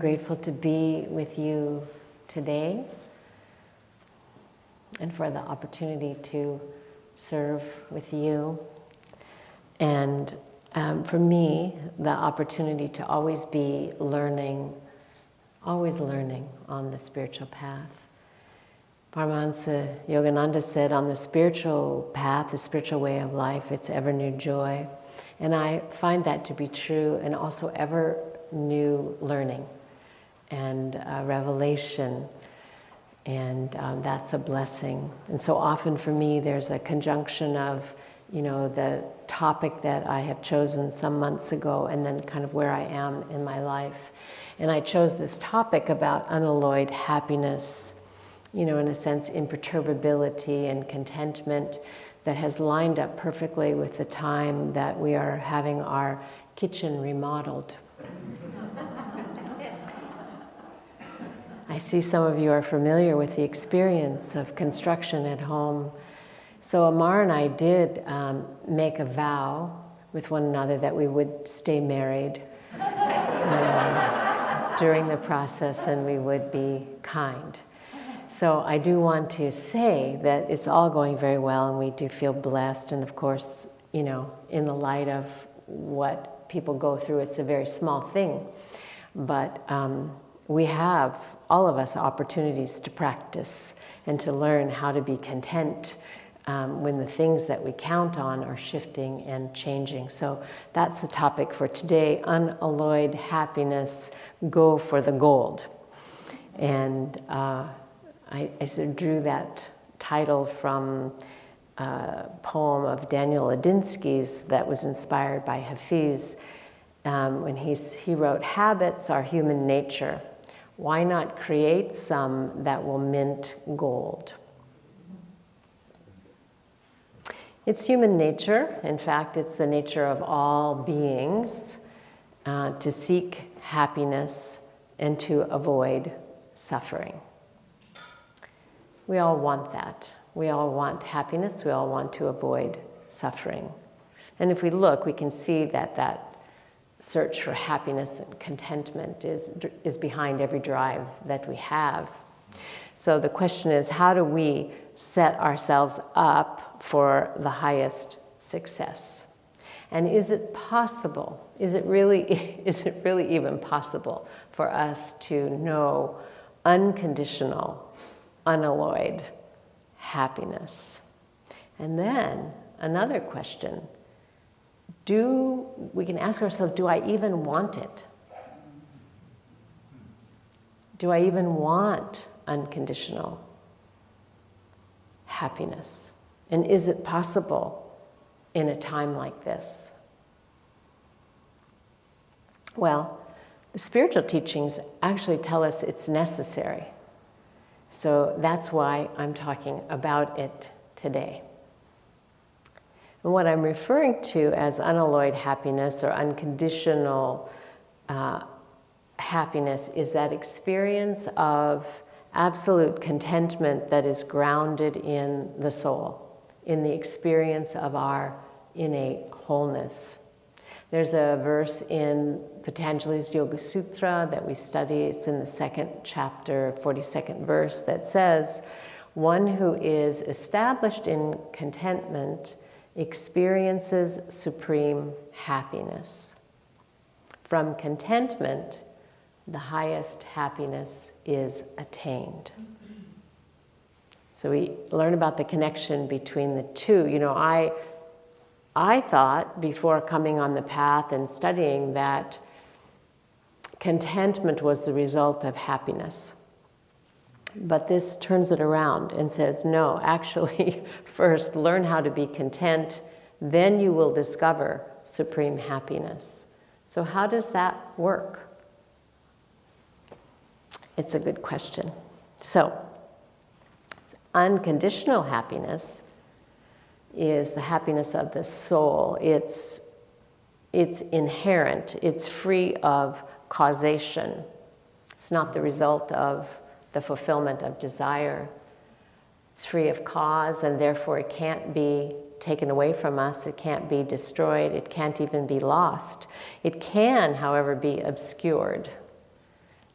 grateful to be with you today and for the opportunity to serve with you. And for me, the opportunity to always be learning, always learning on the spiritual path. Paramahansa Yogananda said, on the spiritual path, the spiritual way of life, it's ever new joy. And I find that to be true, and also ever new learning and revelation. And that's a blessing. And so often for me, there's a conjunction of, the topic that I have chosen some months ago, and then kind of where I am in my life. And I chose this topic about unalloyed happiness, in a sense, imperturbability and contentment that has lined up perfectly with the time that we are having our kitchen remodeled. I see some of you are familiar with the experience of construction at home. So Amar and I did make a vow with one another that we would stay married during the process, and we would be kind. So I do want to say that it's all going very well, and we do feel blessed. And of course, in the light of what people go through, it's a very small thing. But we have, all of us, opportunities to practice and to learn how to be content when the things that we count on are shifting and changing. So that's the topic for today, unalloyed happiness, go for the gold. And I sort of drew that title from a poem of Daniel Ladinsky's that was inspired by Hafiz when he wrote, "Habits are human nature. Why not create some that will mint gold?" It's human nature. In fact, it's the nature of all beings to seek happiness and to avoid suffering. We all want that. We all want happiness. We all want to avoid suffering. And if we look, we can see that search for happiness and contentment is behind every drive that we have. So the question is, how do we set ourselves up for the highest success? And is it possible? Is it really even possible for us to know unconditional, unalloyed happiness? And then another question, we can ask ourselves, do I even want it? Do I even want unconditional happiness? And is it possible in a time like this? Well, the spiritual teachings actually tell us it's necessary. So that's why I'm talking about it today. And what I'm referring to as unalloyed happiness or unconditional happiness is that experience of absolute contentment that is grounded in the soul, in the experience of our innate wholeness. There's a verse in Patanjali's Yoga Sutra that we study. It's in the 2nd chapter, 42nd verse, that says, "One who is established in contentment experiences supreme happiness. From contentment, the highest happiness is attained." So we learn about the connection between the two. I thought before coming on the path and studying that contentment was the result of happiness. But this turns it around and says, no, actually, first learn how to be content, then you will discover supreme happiness. So how does that work? It's a good question. So, unconditional happiness is the happiness of the soul. It's inherent. It's free of causation. It's not the result of the fulfillment of desire. It's free of cause, and therefore it can't be taken away from us. It can't be destroyed. It can't even be lost. It can, however, be obscured.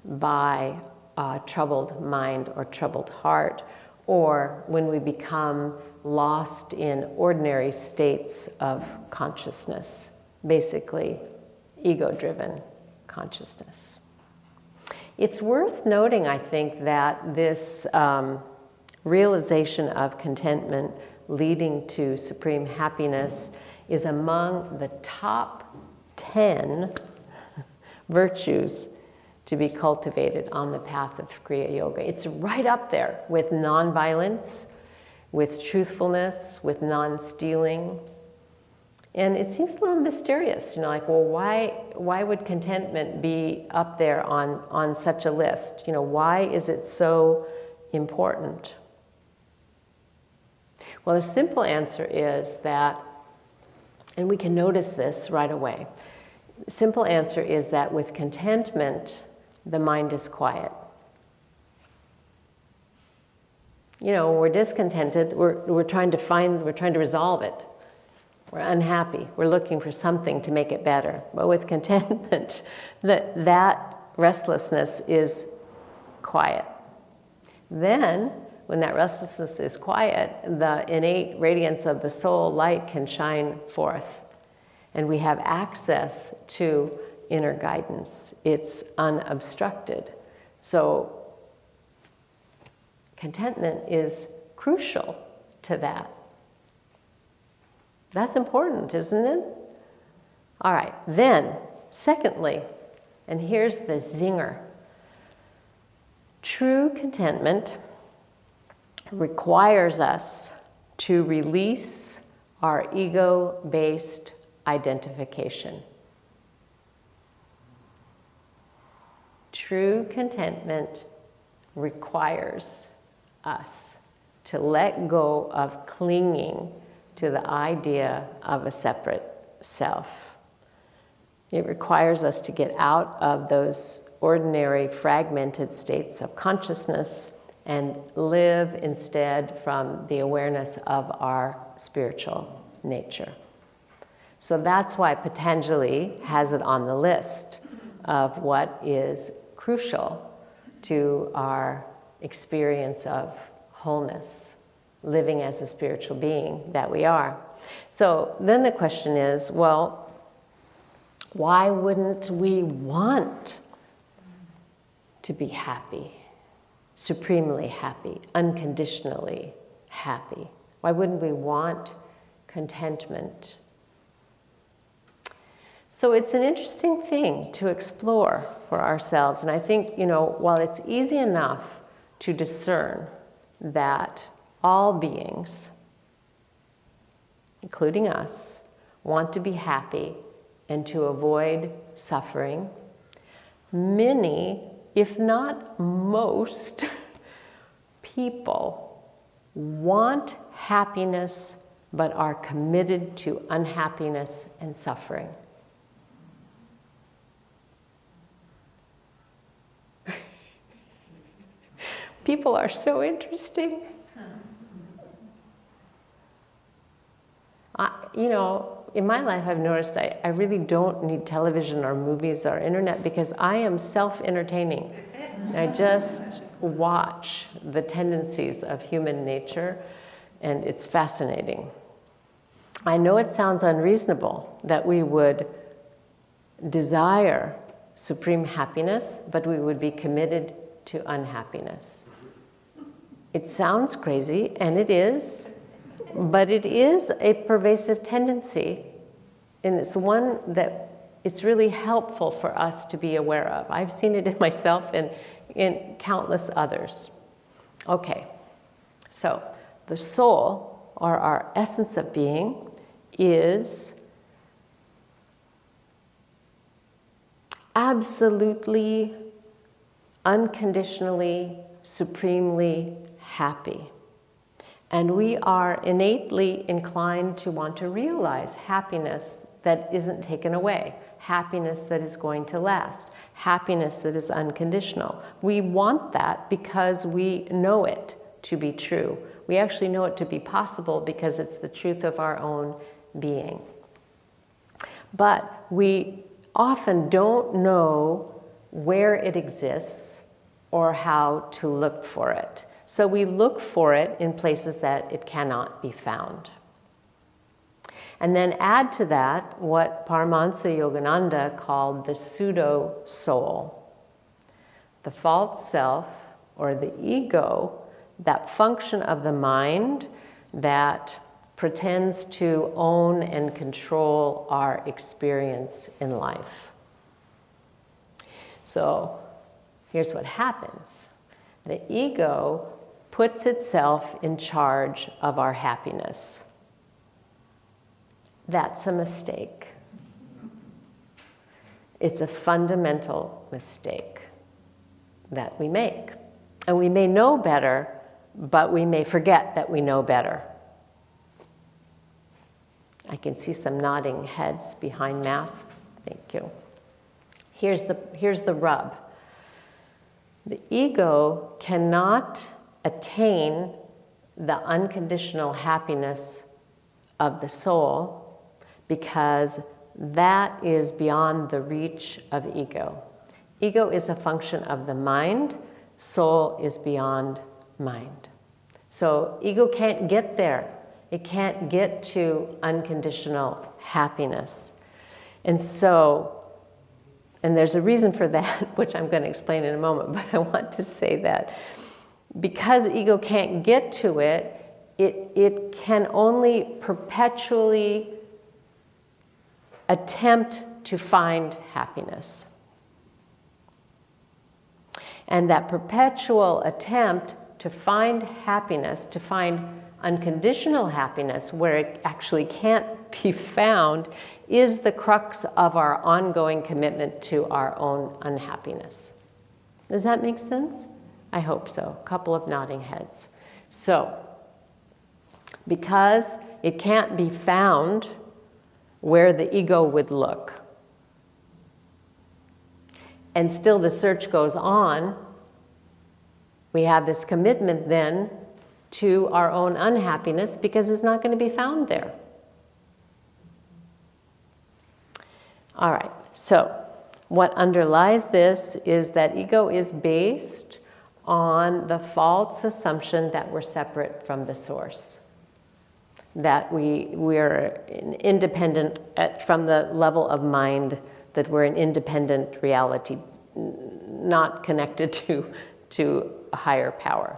by a troubled mind or troubled heart, or when we become lost in ordinary states of consciousness, basically ego-driven consciousness. It's worth noting, I think, that this realization of contentment leading to supreme happiness is among the top 10 virtues to be cultivated on the path of Kriya Yoga. It's right up there with nonviolence, with truthfulness, with non-stealing. And it seems a little mysterious, like, well, why would contentment be up there on such a list? Why is it so important? Well, the simple answer is that, and we can notice this right away, the simple answer is that with contentment, the mind is quiet. When we're discontented, we're trying to resolve it. We're unhappy. We're looking for something to make it better. But with contentment, that restlessness is quiet. Then, when that restlessness is quiet, the innate radiance of the soul light can shine forth. And we have access to inner guidance. It's unobstructed. So contentment is crucial to that. That's important, isn't it? All right, then, secondly, and here's the zinger. True contentment requires us to release our ego-based identification. True contentment requires us to let go of clinging to the idea of a separate self. It requires us to get out of those ordinary fragmented states of consciousness and live instead from the awareness of our spiritual nature. So that's why Patanjali has it on the list of what is crucial to our experience of wholeness, living as a spiritual being that we are. So then the question is, well, why wouldn't we want to be happy, supremely happy, unconditionally happy? Why wouldn't we want contentment? So it's an interesting thing to explore for ourselves. And I think, while it's easy enough to discern that all beings, including us, want to be happy and to avoid suffering, many, if not most, people want happiness but are committed to unhappiness and suffering. People are so interesting. In my life I've noticed I really don't need television or movies or internet because I am self-entertaining. I just watch the tendencies of human nature, and it's fascinating. I know it sounds unreasonable that we would desire supreme happiness, but we would be committed to unhappiness. It sounds crazy, and it is, but it is a pervasive tendency, and it's one that it's really helpful for us to be aware of. I've seen it in myself and in countless others. Okay, so the soul, or our essence of being, is absolutely, unconditionally, supremely happy. And we are innately inclined to want to realize happiness that isn't taken away, happiness that is going to last, happiness that is unconditional. We want that because we know it to be true. We actually know it to be possible because it's the truth of our own being. But we often don't know where it exists or how to look for it. So we look for it in places that it cannot be found. And then add to that what Paramahansa Yogananda called the pseudo-soul, the false self or the ego, that function of the mind that pretends to own and control our experience in life. So here's what happens. The ego puts itself in charge of our happiness. That's a mistake. It's a fundamental mistake that we make. And we may know better, but we may forget that we know better. I can see some nodding heads behind masks. Thank you. Here's the rub. The ego cannot attain the unconditional happiness of the soul because that is beyond the reach of ego. Ego is a function of the mind. Soul is beyond mind. So ego can't get there. It can't get to unconditional happiness. And there's a reason for that, which I'm going to explain in a moment, but I want to say that because ego can't get to it, it can only perpetually attempt to find happiness. And that perpetual attempt to find happiness, to find unconditional happiness where it actually can't be found, is the crux of our ongoing commitment to our own unhappiness. Does that make sense? I hope so. A couple of nodding heads. So, because it can't be found where the ego would look, and still the search goes on, we have this commitment then to our own unhappiness because it's not going to be found there. All right, so what underlies this is that ego is based on the false assumption that we're separate from the source, that we're independent from the level of mind, that we're an independent reality, not connected to a higher power.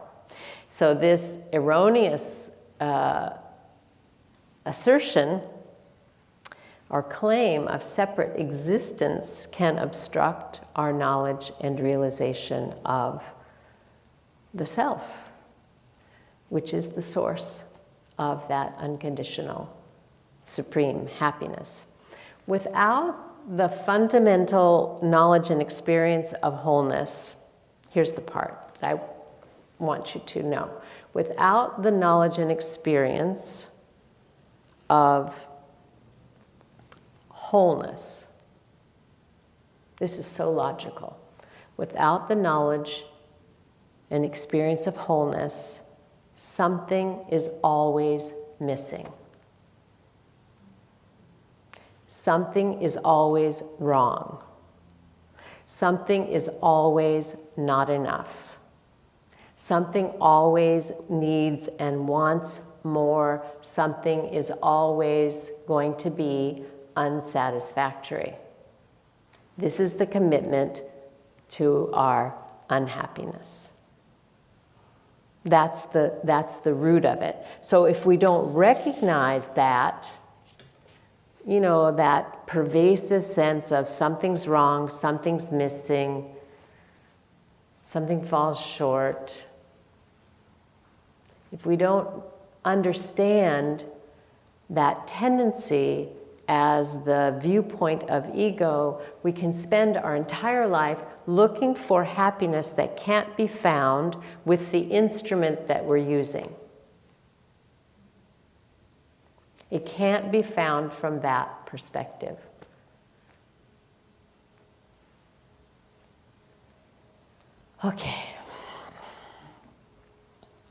So this erroneous assertion or claim of separate existence can obstruct our knowledge and realization of the self, which is the source of that unconditional, supreme happiness. Without the fundamental knowledge and experience of wholeness, here's the part that I want you to know. Without the knowledge and experience of wholeness, this is so logical. Without the knowledge and experience of wholeness, something is always missing. Something is always wrong. Something is always not enough. Something always needs and wants more. Something is always going to be unsatisfactory. This is the commitment to our unhappiness. That's the root of it. So if we don't recognize that, that pervasive sense of something's wrong, something's missing, something falls short, if we don't understand that tendency as the viewpoint of ego, we can spend our entire life looking for happiness that can't be found with the instrument that we're using. It can't be found from that perspective. Okay.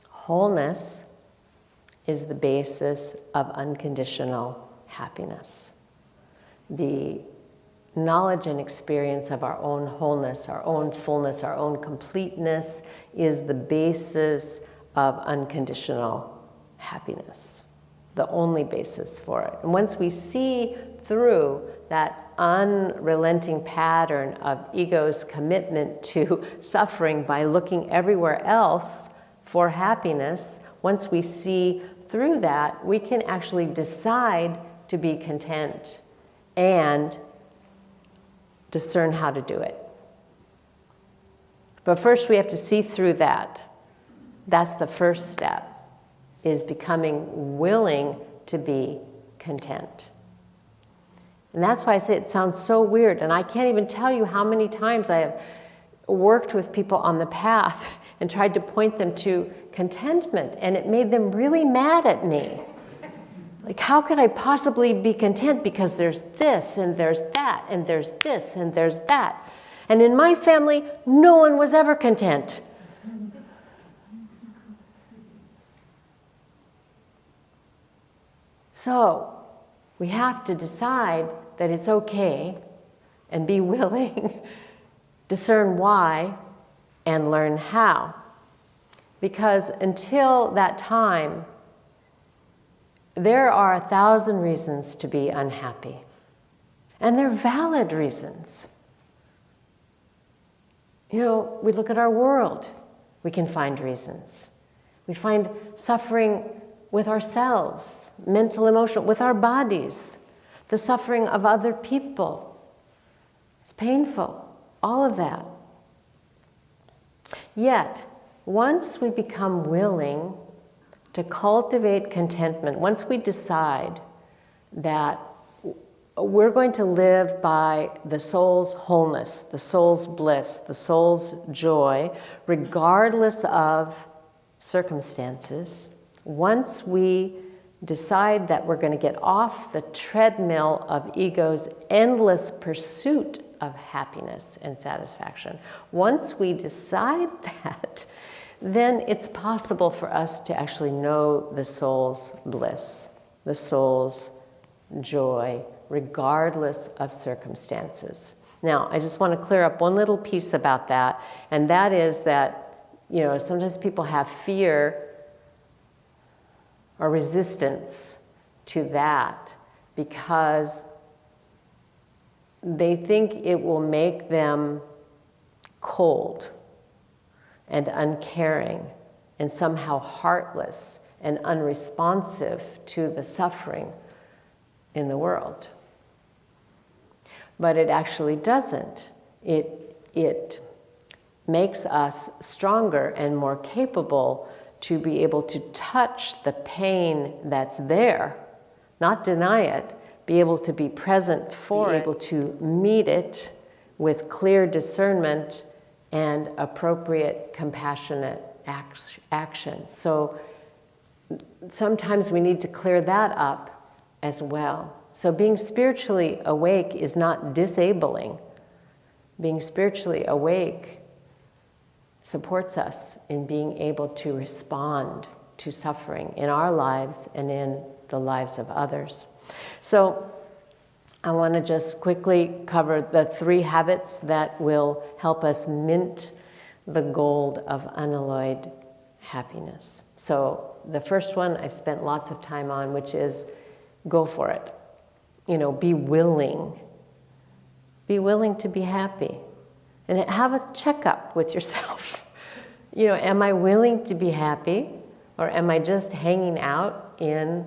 Wholeness is the basis of unconditional happiness. The knowledge and experience of our own wholeness, our own fullness, our own completeness is the basis of unconditional happiness, the only basis for it. And once we see through that unrelenting pattern of ego's commitment to suffering by looking everywhere else for happiness, once we see through that, we can actually decide to be content and discern how to do it. But first we have to see through that. That's the first step, is becoming willing to be content. And that's why I say it sounds so weird, and I can't even tell you how many times I have worked with people on the path and tried to point them to contentment, and it made them really mad at me. Like, how could I possibly be content because there's this, and there's that, and there's this, and there's that. And in my family, no one was ever content. So, we have to decide that it's okay and be willing, discern why, and learn how. Because until that time, there are 1,000 reasons to be unhappy. And they're valid reasons. You know, we look at our world, we can find reasons. We find suffering with ourselves, mental, emotional, with our bodies, the suffering of other people. It's painful, all of that. Yet, once we become willing to cultivate contentment, once we decide that we're going to live by the soul's wholeness, the soul's bliss, the soul's joy, regardless of circumstances, once we decide that we're going to get off the treadmill of ego's endless pursuit of happiness and satisfaction, once we decide that, then it's possible for us to actually know the soul's bliss, the soul's joy, regardless of circumstances. Now, I just want to clear up one little piece about that, and that is that, you know, sometimes people have fear or resistance to that because they think it will make them cold and uncaring and somehow heartless and unresponsive to the suffering in the world. But it actually doesn't. It makes us stronger and more capable to be able to touch the pain that's there, not deny it, be able to be present for it, be able to meet it with clear discernment and appropriate compassionate action. So sometimes we need to clear that up as well. So being spiritually awake is not disabling. Being spiritually awake supports us in being able to respond to suffering in our lives and in the lives of others. So I want to just quickly cover the 3 habits that will help us mint the gold of unalloyed happiness. So the first one I've spent lots of time on, which is go for it. You know, be willing. Be willing to be happy. And have a checkup with yourself. You know, am I willing to be happy? Or am I just hanging out in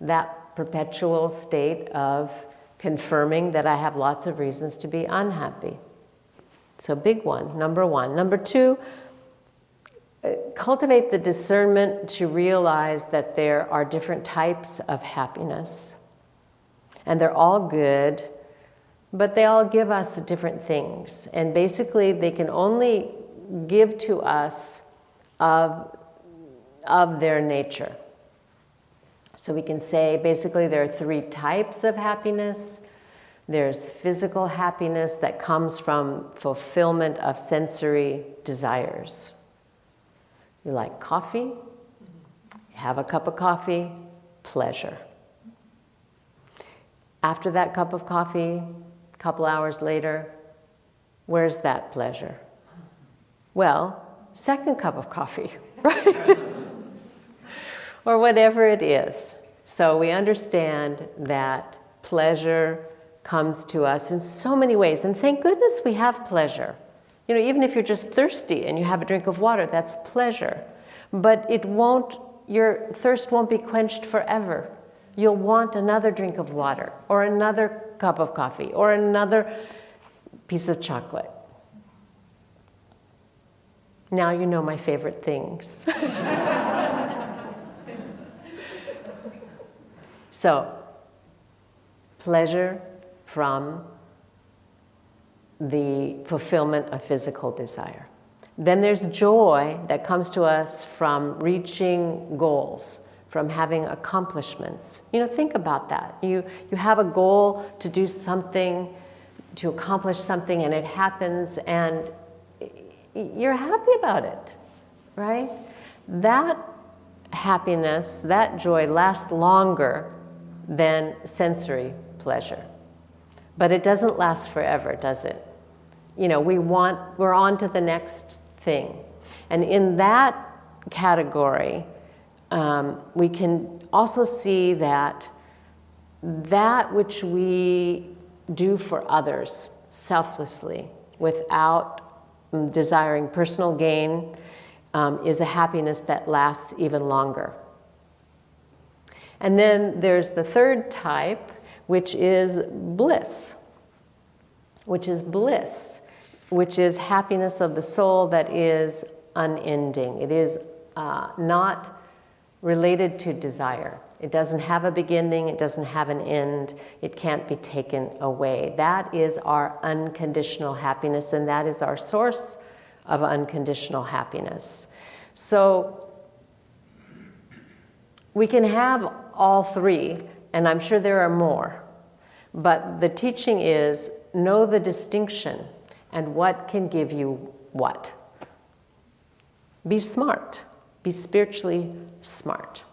that perpetual state of confirming that I have lots of reasons to be unhappy? So big one, number 1. Number 2, cultivate the discernment to realize that there are different types of happiness. And they're all good, but they all give us different things. And basically, they can only give to us of their nature. So we can say, basically, there are 3 types of happiness. There's physical happiness that comes from fulfillment of sensory desires. You like coffee, you have a cup of coffee, pleasure. After that cup of coffee couple hours later, where's that pleasure? Well, second cup of coffee, right? Or whatever it is. So we understand that pleasure comes to us in so many ways. And thank goodness we have pleasure. You know, even if you're just thirsty and you have a drink of water, that's pleasure. But your thirst won't be quenched forever. You'll want another drink of water, or another cup of coffee, or another piece of chocolate. Now you know my favorite things. So, pleasure from the fulfillment of physical desire. Then there's joy that comes to us from reaching goals, from having accomplishments. You know, think about that. You have a goal to do something, to accomplish something, and it happens, and you're happy about it, right? That happiness, that joy lasts longer than sensory pleasure. But it doesn't last forever, does it? You know, we're on to the next thing. And in that category, we can also see that which we do for others selflessly, without desiring personal gain, is a happiness that lasts even longer. And then there's the third type, which is bliss, which is happiness of the soul that is unending. It is not related to desire. It doesn't have a beginning, it doesn't have an end, it can't be taken away. That is our unconditional happiness, and that is our source of unconditional happiness. So we can have all three, and I'm sure there are more, but the teaching is know the distinction and what can give you what. Be smart. Be spiritually smart.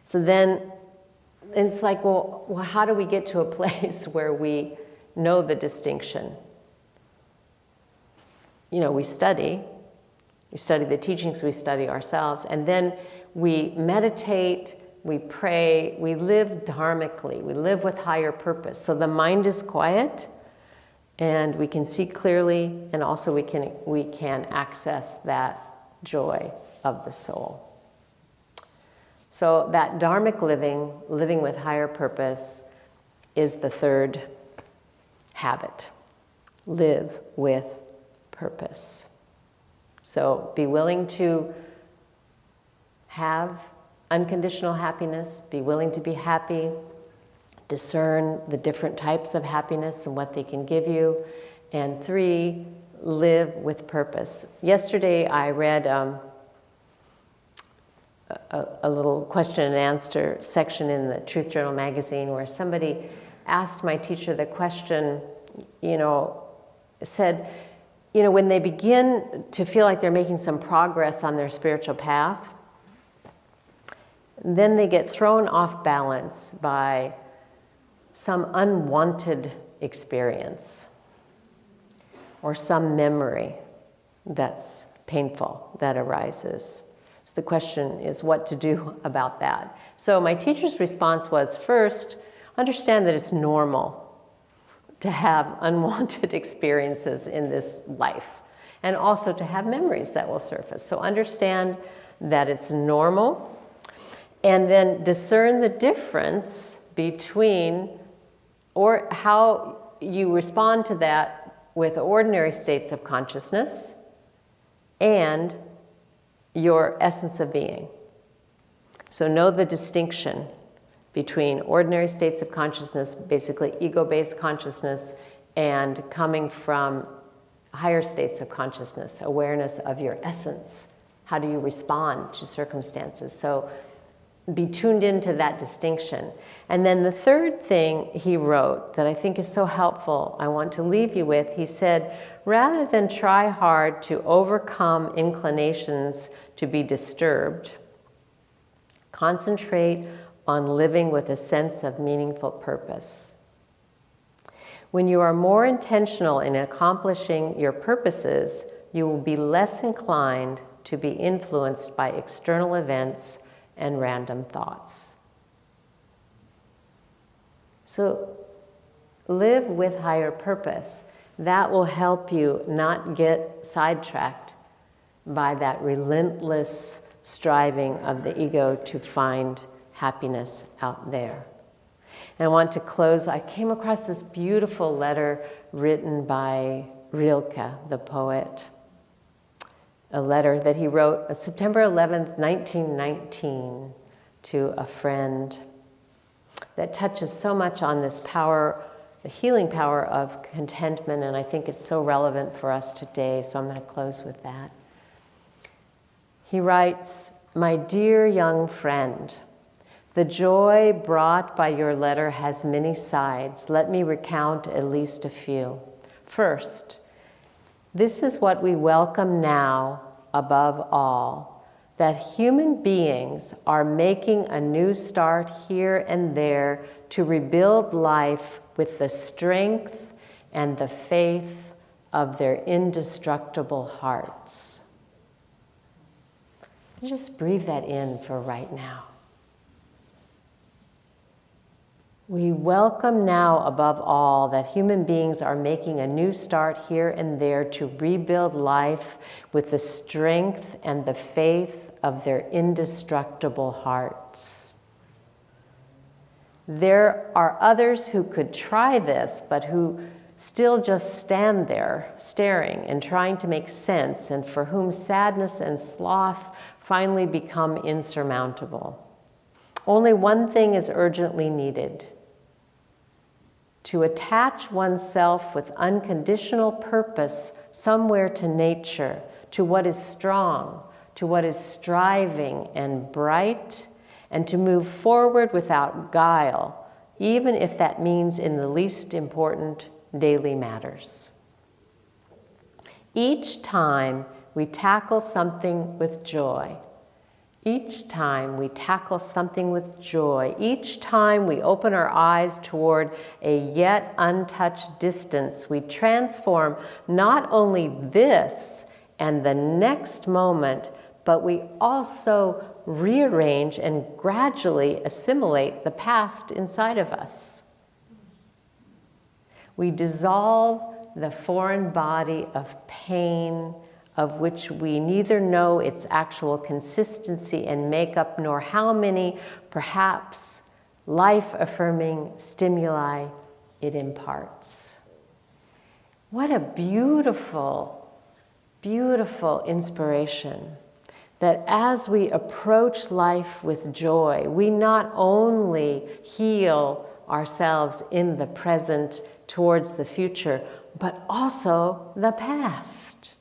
So then it's like, well, how do we get to a place where we know the distinction? You know, we study the teachings, we study ourselves, and then we meditate, we pray, we live dharmically, we live with higher purpose. So the mind is quiet, and we can see clearly, and also we can access that joy of the soul. So that dharmic living with higher purpose, is the third habit. Live with purpose. So be willing to have unconditional happiness, be willing to be happy, discern the different types of happiness and what they can give you, and 3, live with purpose. Yesterday I read a little question and answer section in the Truth Journal magazine where somebody asked my teacher the question, said, when they begin to feel like they're making some progress on their spiritual path, then they get thrown off balance by some unwanted experience or some memory that's painful that arises. So the question is what to do about that. So my teacher's response was, first, understand that it's normal to have unwanted experiences in this life, and also to have memories that will surface. So understand that it's normal, and then discern the difference between, or how you respond to that with ordinary states of consciousness and your essence of being. So know the distinction between ordinary states of consciousness, basically ego-based consciousness, and coming from higher states of consciousness, awareness of your essence. How do you respond to circumstances? So be tuned into that distinction. And then the third thing he wrote that I think is so helpful, I want to leave you with, he said, rather than try hard to overcome inclinations to be disturbed, concentrate on living with a sense of meaningful purpose. When you are more intentional in accomplishing your purposes, you will be less inclined to be influenced by external events and random thoughts. So live with higher purpose. That will help you not get sidetracked by that relentless striving of the ego to find happiness out there. And I want to close. I came across this beautiful letter written by Rilke, the poet. A letter that he wrote September 11th, 1919, to a friend that touches so much on this power, the healing power of contentment, and I think it's so relevant for us today, so I'm going to close with that. He writes, "My dear young friend, the joy brought by your letter has many sides. Let me recount at least a few. First, this is what we welcome now above all, that human beings are making a new start here and there to rebuild life with the strength and the faith of their indestructible hearts." Just breathe that in for right now. We welcome now above all that human beings are making a new start here and there to rebuild life with the strength and the faith of their indestructible hearts. There are others who could try this, but who still just stand there staring and trying to make sense, and for whom sadness and sloth finally become insurmountable. Only one thing is urgently needed: to attach oneself with unconditional purpose somewhere to nature, to what is strong, to what is striving and bright, and to move forward without guile, even if that means in the least important daily matters. Each time we tackle something with joy, each time we tackle something with joy, each time we open our eyes toward a yet untouched distance, we transform not only this and the next moment, but we also rearrange and gradually assimilate the past inside of us. We dissolve the foreign body of pain, of which we neither know its actual consistency and makeup, nor how many, perhaps, life-affirming stimuli it imparts. What a beautiful, beautiful inspiration that as we approach life with joy, we not only heal ourselves in the present towards the future, but also the past.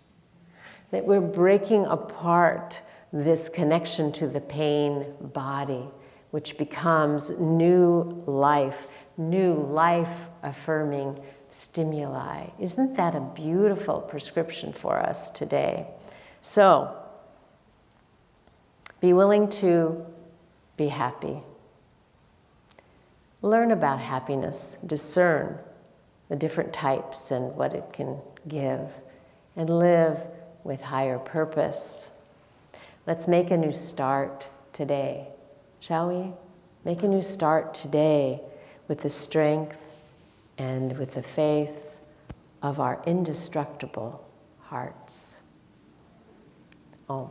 That we're breaking apart this connection to the pain body, which becomes new life-affirming stimuli. Isn't that a beautiful prescription for us today? So, be willing to be happy. Learn about happiness, discern the different types and what it can give, and live with higher purpose. Let's make a new start today, shall we? Make a new start today with the strength and with the faith of our indestructible hearts. Om.